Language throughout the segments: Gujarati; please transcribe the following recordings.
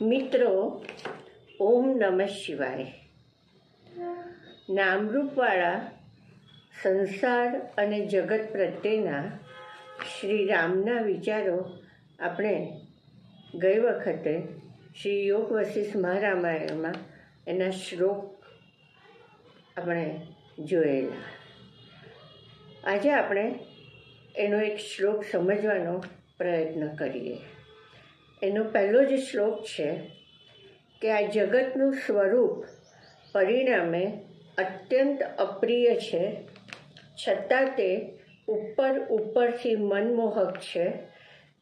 મિત્રો, ઓમ નમઃ શિવાય. નામરૂપવાળા સંસાર અને જગત પ્રત્યેના શ્રી રામના વિચારો આપણે ગઈ વખતે શ્રી યોગ વશિષ્ઠ મહારામાયણમાં એના શ્લોક આપણે જોયેલા. આજે આપણે એનો એક શ્લોક સમજવાનો પ્રયત્ન કરીએ. એનો પહેલો જ શ્લોક છે કે આ જગતનું સ્વરૂપ પરિણામે અત્યંત અપ્રિય છે, છતાં તે ઉપરથી મનમોહક છે.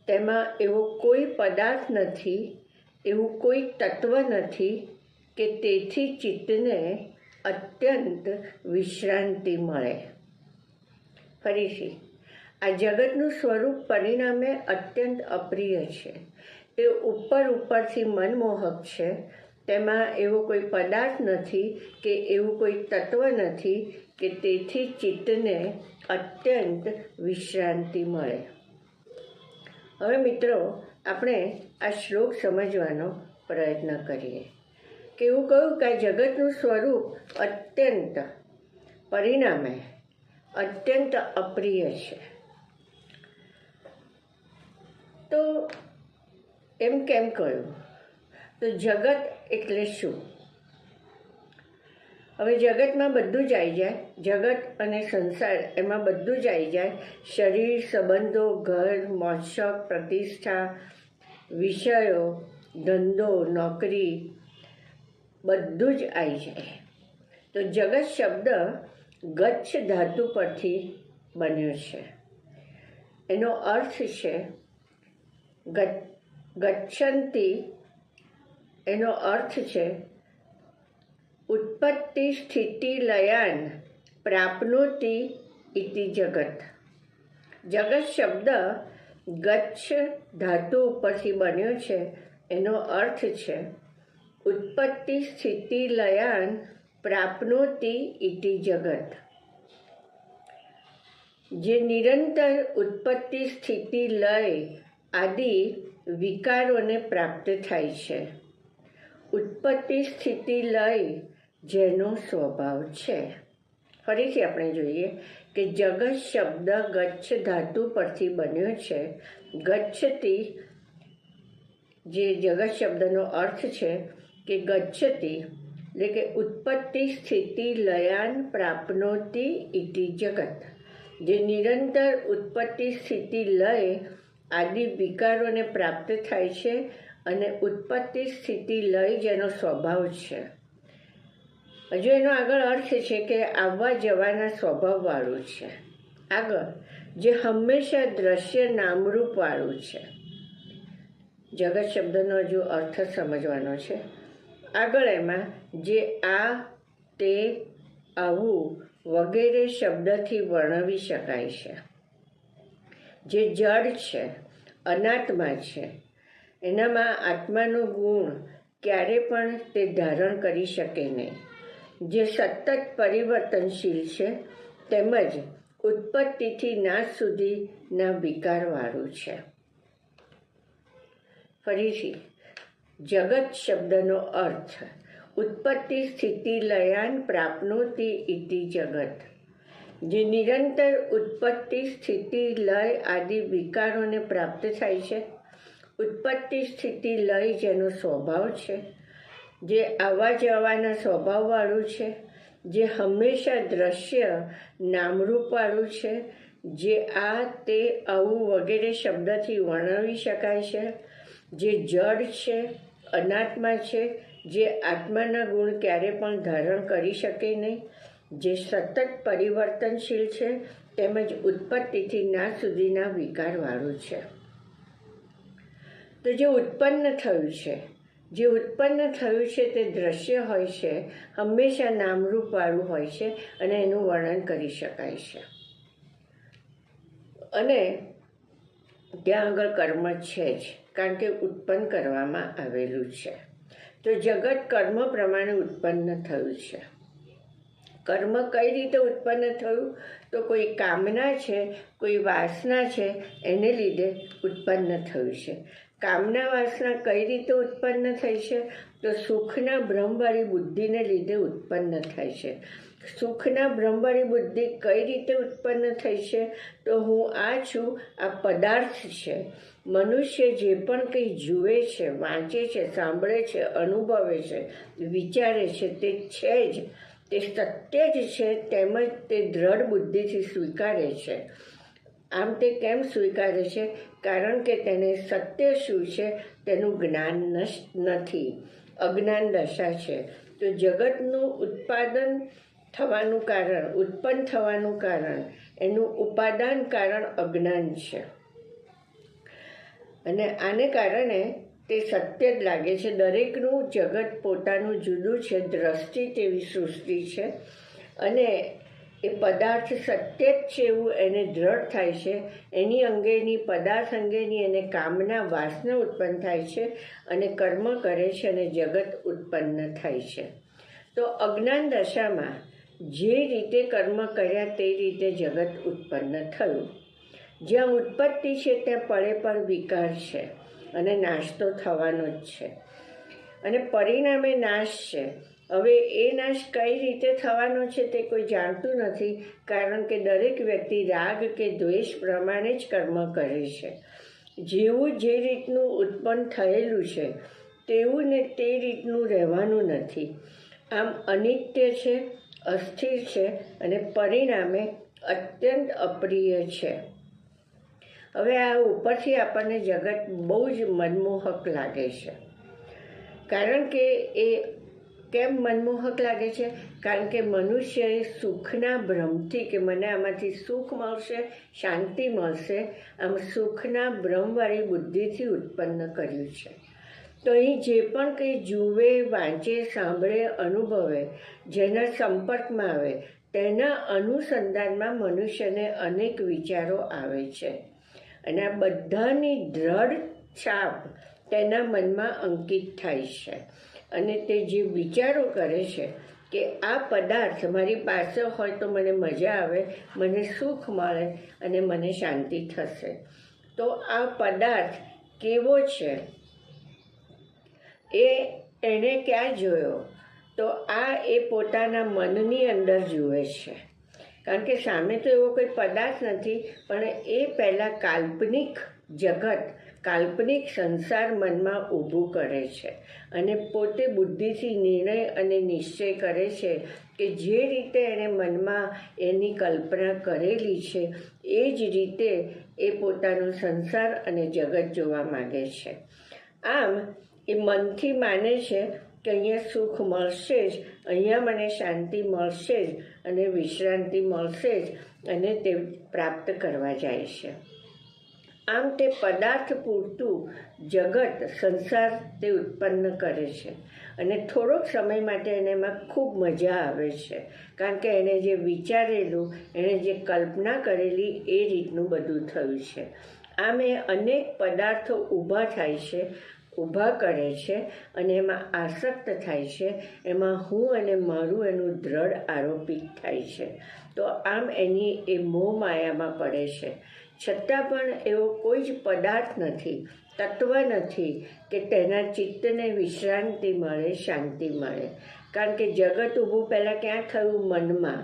તેમાં એવો કોઈ પદાર્થ નથી, એવું કોઈ તત્વ નથી કે તેથી ચિત્તને અત્યંત વિશ્રાંતિ મળે. ફરીથી, આ જગતનું સ્વરૂપ પરિણામે અત્યંત અપ્રિય છે. તે ઉપરથી મનમોહક છે. તેમાં એવો કોઈ પદાર્થ નથી કે એવું કોઈ તત્વ નથી કે તેથી ચિત્તને અત્યંત વિશ્રાંતિ મળે. હવે મિત્રો, આપણે આ શ્લોક સમજવાનો પ્રયત્ન કરીએ કે એવું કહ્યું કે આ જગતનું સ્વરૂપ અત્યંત પરિણામે અત્યંત અપ્રિય છે. તો એમ કેમ કહ્યું? તો જગત એટલે શું? હવે જગતમાં બધું જ આવી જાય. જગત અને સંસાર એમાં બધું જ આવી જાય. શરીર, સંબંધો, ઘર, મોજ-શોખ, પ્રતિષ્ઠા, વિષયો, ધંધો, નોકરી, બધું જ આવી જાય. તો જગત શબ્દ ગચ્છ ધાતુ પરથી બન્યો છે. એનો અર્થ છે ગચ્છન્તિ. એનો અર્થ છે ઉત્પત્તિ સ્થિતિ લયાન પ્રાપ્નોતિ ઇતિ જગત. જગત શબ્દ ગચ્છ ધાતુ ઉપરથી બન્યો છે. એનો અર્થ છે ઉત્પત્તિ સ્થિતિ લયાન પ્રાપ્નોતિ ઇતિ જગત. જે નિરંતર ઉત્પત્તિ સ્થિતિ લય આદિ વિકારોને પ્રાપ્ત થાય છે. ઉત્પત્તિ સ્થિતિ લય જેનો સ્વભાવ છે. ફરીથી આપણે જોઈએ કે જગત શબ્દ ગચ્છ ધાતુ પરથી બન્યો છે. ગચ્છતી, જે જગત શબ્દનો અર્થ છે કે ગચ્છતી એટલે કે ઉત્પત્તિ સ્થિતિ લયાન પ્રાપ્નોતિ ઇતિ જગત. જે નિરંતર ઉત્પત્તિ સ્થિતિ લય આદિ વિકારોને પ્રાપ્ત થાય છે અને ઉત્પત્તિ સ્થિતિ લય જેનો સ્વભાવ છે. હજુ એનો આગળ અર્થ છે કે આવવા જવાના સ્વભાવવાળું છે. આગળ જે હંમેશા દ્રશ્ય નામરૂપવાળું છે. જગત શબ્દનો હજુ અર્થ સમજવાનો છે. આગળ એમાં જે આ, તે, આવું વગેરે શબ્દથી વર્ણવી શકાય છે. જે જડ છે, અનાત્મા છે, એનામાં આત્માનો ગુણ ક્યારે પણ તે ધારણ કરી શકે નહીં. જે સતત પરિવર્તનશીલ છે તેમજ ઉત્પત્તિથી નાશ સુધીના વિકારવાળું છે. ફરીથી, જગત શબ્દનો અર્થ ઉત્પત્તિ સ્થિતિ લયાન પ્રાપ્નોતિ ઇતિ જગત. જે નિરંતર ઉત્પત્તિ સ્થિતિ લય આદિ વિકારોને પ્રાપ્ત થાય છે. ઉત્પત્તિ સ્થિતિ લય જેનો સ્વભાવ છે. જે આવવા જવાના સ્વભાવવાળું છે. જે હંમેશા દ્રશ્ય નામરૂપવાળું છે. જે આ, તે, આવું વગેરે શબ્દથી વર્ણવી શકાય છે. જે જડ છે, અનાત્મા છે, જે આત્માના ગુણ ક્યારે પણ ધારણ કરી શકે નહીં. જે સતત પરિવર્તનશીલ છે તેમજ ઉત્પત્તિથી નાશ સુધીના વિકારવાળું છે. તો જે ઉત્પન્ન થયું છે તે દ્રશ્ય હોય છે, હંમેશા નામરૂપવાળું હોય છે અને એનું વર્ણન કરી શકાય છે. અને ત્યાં આગળ કર્મ છે જ, કારણ કે ઉત્પન્ન કરવામાં આવેલું છે. તો જગત કર્મ પ્રમાણે ઉત્પન્ન થયું છે. કર્મ કઈ રીતે ઉત્પન્ન થયું? તો કોઈ કામના છે, કોઈ વાસના છે, એને લીધે ઉત્પન્ન થયું છે. કામના વાસના કઈ રીતે ઉત્પન્ન થઈ છે? તો સુખના ભ્રમવાળી બુદ્ધિને લીધે ઉત્પન્ન થાય છે. સુખના ભ્રમવાળી બુદ્ધિ કઈ રીતે ઉત્પન્ન થઈ છે? તો હું આ છું, આ પદાર્થ છે. મનુષ્ય જે પણ કંઈ જુએ છે, વાંચે છે, સાંભળે છે, અનુભવે છે, વિચારે છે, તે છે જ, તે સત્ય જ છે, તેમજ તે દ્રઢ બુદ્ધિથી સ્વીકારે છે. આમ તે કેમ સ્વીકારે છે? કારણ કે તેને સત્ય શું છે તેનું જ્ઞાન નથી, અજ્ઞાન દશા છે. તો જગતનું ઉત્પન્ન થવાનું કારણ એનું ઉપાદાન કારણ અજ્ઞાન છે. અને આને કારણે તે સત્ય જ લાગે છે. દરેકનું જગત પોતાનું જુદું છે. દ્રષ્ટિ તેવી સૃષ્ટિ છે અને એ પદાર્થ સત્ય જ છે એવું એને દ્રઢ થાય છે. એની અંગેની, પદાર્થ અંગેની એને કામના વાસના ઉત્પન્ન થાય છે અને કર્મ કરે છે અને જગત ઉત્પન્ન થાય છે. તો અજ્ઞાન દશામાં જે રીતે કર્મ કર્યા તે રીતે જગત ઉત્પન્ન થયું. જ્યાં ઉત્પત્તિ છે ત્યાં પળે પળ વિકાર છે અને નાશ તો થવાનો જ છે અને પરિણામે નાશ છે. હવે એ નાશ કઈ રીતે થવાનો છે તે કોઈ જાણતું નથી, કારણ કે દરેક વ્યક્તિ રાગ કે દ્વેષ પ્રમાણે જ કર્મ કરે છે. જેવું જે રીતનું ઉત્પન્ન થયેલું છે તેવું ને તે રીતનું રહેવાનું નથી. આમ અનિત્ય છે, અસ્થિર છે અને પરિણામે અત્યંત અપ્રિય છે. હવે આ ઉપરથી આપણને જગત બહુ જ મનમોહક લાગે છે. કારણ કે એ કેમ મનમોહક લાગે છે? કારણ કે મનુષ્યએ સુખના ભ્રમથી કે મને આમાંથી સુખ મળશે, શાંતિ મળશે, આમ સુખના ભ્રમવાળી બુદ્ધિથી ઉત્પન્ન કર્યું છે. તો અહીં જે પણ કંઈ જુએ, વાંચે, સાંભળે, અનુભવે, જેના સંપર્કમાં આવે તેના અનુસંધાનમાં મનુષ્યને અનેક વિચારો આવે છે અને આ બધાની દ્રઢ છાપ તેના મનમાં અંકિત થાય છે. અને તે જે વિચારો કરે છે કે આ પદાર્થ મારી પાસે હોય તો મને મજા આવે, મને સુખ મળે અને મને શાંતિ થશે. તો આ પદાર્થ કેવો છે એને ક્યાં જોયો? તો આ એ પોતાના મનની અંદર જુએ છે. કારણ કે સામે તો એવો કોઈ પદાર્થ નથી, પણ એ પહેલાં કાલ્પનિક જગત, કાલ્પનિક સંસાર મનમાં ઊભું કરે છે અને પોતે બુદ્ધિથી નિર્ણય અને નિશ્ચય કરે છે કે જે રીતે એણે મનમાં એની કલ્પના કરેલી છે એ જ રીતે એ પોતાનો સંસાર અને જગત જોવા માંગે છે. આમ એ મનથી માને છે કે અહીંયા સુખ મળશે જ, અહીંયા મને શાંતિ મળશે જ અને વિશ્રાંતિ મળશે જ અને તે પ્રાપ્ત કરવા જાય છે. આમ તે પદાર્થ પૂરતું જગત, સંસાર તે ઉત્પન્ન કરે છે અને થોડોક સમય માટે એને એમાં ખૂબ મજા આવે છે, કારણ કે એણે જે વિચારેલું, એણે જે કલ્પના કરેલી એ રીતનું બધું થયું છે. આમ એ અનેક પદાર્થો ઊભા થાય છે, ઊભા કરે છે અને એમાં આસક્ત થાય છે. એમાં હું અને મારું એનું દ્રઢ આરોપિત થાય છે. તો આમ એની એ મોહ માયામાં પડે છે. છતાં પણ એવો કોઈ જ પદાર્થ નથી, તત્વ નથી કે તેના ચિત્તને વિશ્રાંતિ મળે, શાંતિ મળે. કારણ કે જગત ઊભું પહેલાં ક્યાં થયું? મનમાં.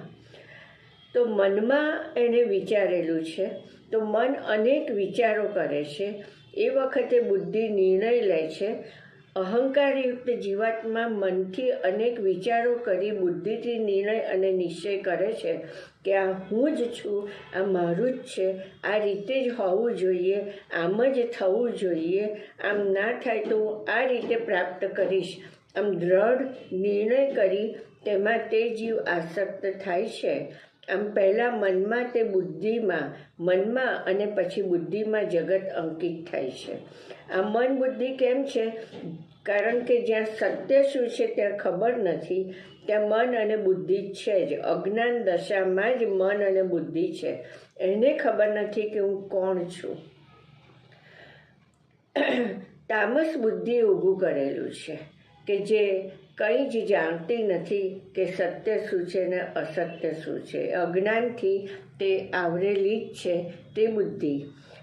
તો મનમાં એણે વિચારેલું છે, તો મન અનેક વિચારો કરે છે. એ વખતે બુદ્ધિ નિર્ણય લે છે. અહંકારયુક્ત જીવાત્મા મનથી અનેક વિચારો કરી બુદ્ધિથી નિર્ણય અને નિશ્ચય કરે છે કે આ હું જ છું, આ મારું જ છે, આ રીતે જ હોવું જોઈએ, આમ જ થવું જોઈએ, આમ ના થાય તો હું આ રીતે પ્રાપ્ત કરીશ. આમ દ્રઢ નિર્ણય કરી તેમાં તે જીવ આસક્ત થાય છે. આમ પહેલાં મનમાં તે મનમાં અને પછી બુદ્ધિમાં જગત અંકિત થાય છે. આ મન બુદ્ધિ કેમ છે? કારણ કે જ્યાં સત્ય શું છે ત્યાં ખબર નથી, ત્યાં મન અને બુદ્ધિ છે જ. અજ્ઞાન દશામાં જ મન અને બુદ્ધિ છે. એને ખબર નથી કે હું કોણ છું. તામસ બુદ્ધિએ ઊભું કરેલું છે કે જે કંઈ જ જાણતી નથી કે સત્ય શું છે ને અસત્ય શું છે. અજ્ઞાનથી તે આવરેલી જ છે તે બુદ્ધિ.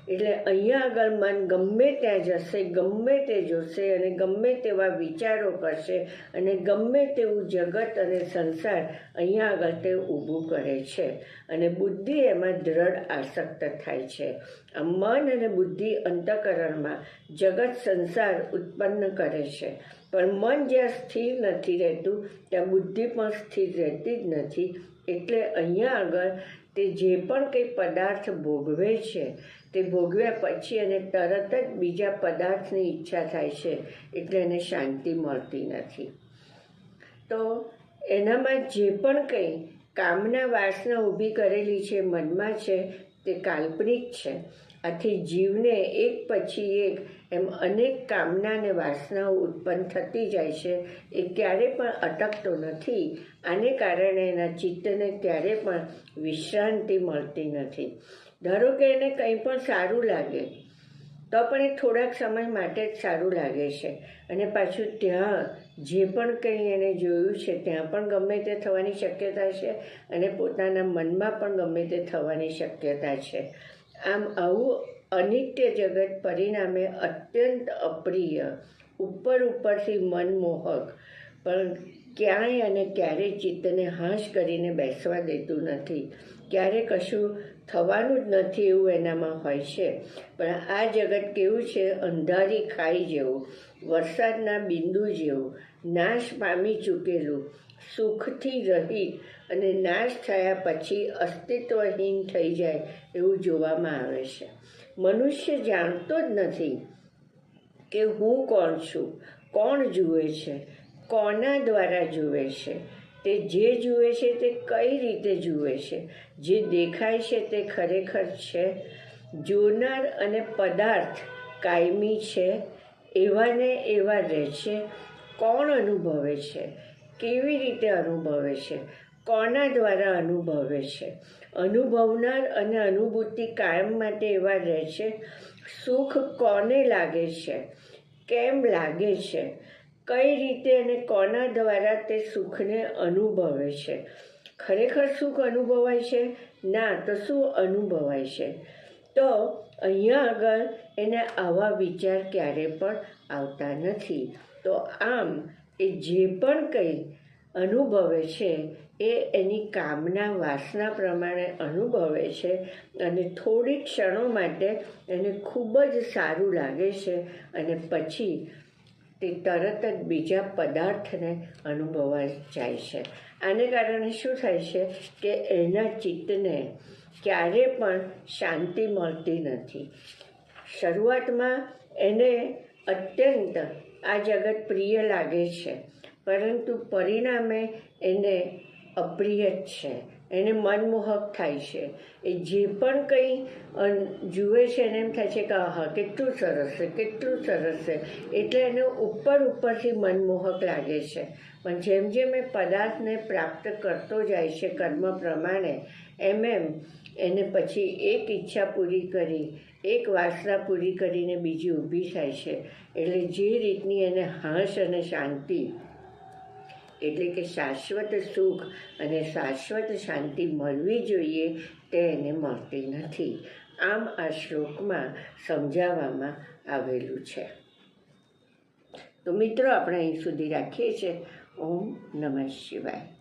એટલે અહીંયા આગળ મન ગમે ત્યાં જશે, ગમે તે જોશે અને ગમે તેવા વિચારો કરશે અને ગમે તેવું જગત અને સંસાર અહીંયા આગળ તે ઊભું કરે છે અને બુદ્ધિ એમાં દ્રઢ આસક્ત થાય છે. આ મન અને બુદ્ધિ અંતઃકરણમાં જગત સંસાર ઉત્પન્ન કરે છે, પણ મન જ્યાં સ્થિર નથી રહેતું ત્યાં બુદ્ધિ પણ સ્થિર રહેતી જ નથી. એટલે અહીંયા આગળ તે જે પણ કંઈ પદાર્થ ભોગવે છે તે ભોગવ્યા પછી એને તરત જ બીજા પદાર્થની ઈચ્છા થાય છે, એટલે એને શાંતિ મળતી નથી. તો એનામાં જે પણ કંઈ કામના વાસના ઊભી કરેલી છે મનમાં છે તે કાલ્પનિક છે. આથી જીવને એક પછી એક એમ અનેક કામના અને વાસનાઓ ઉત્પન્ન થતી જાય છે. એ ક્યારે પણ અટકતો નથી. આને કારણે એના ચિત્તને ક્યારે પણ વિશ્રાંતિ મળતી નથી. ધારો કે એને કંઈ પણ સારું લાગે તો પણ એ થોડાક સમય માટે જ સારું લાગે છે અને પાછું ત્યાં જે પણ કંઈ એને જોયું છે ત્યાં પણ ગમે તે થવાની શક્યતા છે અને પોતાના મનમાં પણ ગમે તે થવાની શક્યતા છે. આમ આવું અનિત્ય જગત પરિણામે અત્યંત અપ્રિય, ઉપરથી મનમોહક, પણ ક્યાંય અને ક્યારેય ચિત્તને હાશ કરીને બેસવા દેતું નથી. ક્યારે કશું થવાનું જ નથી એવું એનામાં હોય છે. પણ આ જગત કેવું છે? અંધારી ખાઈ જેવું, વરસાદના બિંદુ જેવું, નાશ પામી ચૂકેલું, સુખથી રહિત અને નાશ થયા પછી અસ્તિત્વહીન થઈ જાય એવું જોવામાં આવે છે. મનુષ્ય જાણતો જ નથી કે હું કોણ છું, કોણ જુએ છે, કોના દ્વારા જુએ છે, તે જે જુએ છે તે કઈ રીતે જુએ છે, જે દેખાય છે તે ખરેખર છે. જોનાર અને પદાર્થ કાયમી છે, એવાને એવા રહે છે. કોણ અનુભવે છે, કેવી રીતે અનુભવે છે, કોના દ્વારા અનુભવે છે? અનુભવનાર અને અનુભૂતિ કાયમ માટે એવા રહે છે. સુખ કોને લાગે છે, કેમ લાગે છે, કઈ રીતે અને કોના દ્વારા તે સુખને અનુભવે છે? ખરેખર સુખ અનુભવાય છે? ના તો શું અનુભવાય છે? તો અહીંયા આગળ એને આવા વિચાર ક્યારે પણ આવતા નથી. તો આમ એ જે પણ કંઈ અનુભવે છે એ એની કામના વાસના પ્રમાણે અનુભવે છે અને થોડી ક્ષણો માટે એને ખૂબ જ સારું લાગે છે અને પછી તે તરત જ બીજા પદાર્થને અનુભવવા જાય છે. આને કારણે શું થાય છે કે એના ચિત્તને ક્યારે પણ શાંતિ મળતી નથી. શરૂઆતમાં એને અત્યંત આ જગત પ્રિય લાગે છે, પરંતુ પરિણામે એને અપ્રિય જ છે. એને મનમોહક થાય છે. એ જે પણ કંઈ જુએ છે એને એમ થાય છે કે આહા કેટલું સરસ છે, કેટલું સરસ છે, એટલે એને ઉપરથી મનમોહક લાગે છે. પણ જેમ જેમ એ પદાર્થને પ્રાપ્ત કરતો જાય છે કર્મ પ્રમાણે, એમ એને પછી એક ઈચ્છા પૂરી કરી, એક વાસના પૂરી કરીને બીજી ઊભી થાય છે. એટલે જે રીતની એને હર્ષ અને શાંતિ, એટલે કે શાશ્વત સુખ અને શાશ્વત શાંતિ મળવી જોઈએ તે એને મળતી નથી. આમ આ શ્લોકમાં સમજાવવામાં આવેલું છે. તો મિત્રો આપણે અહીં સુધી રાખીએ છીએ. ઓમ નમઃ શિવાય.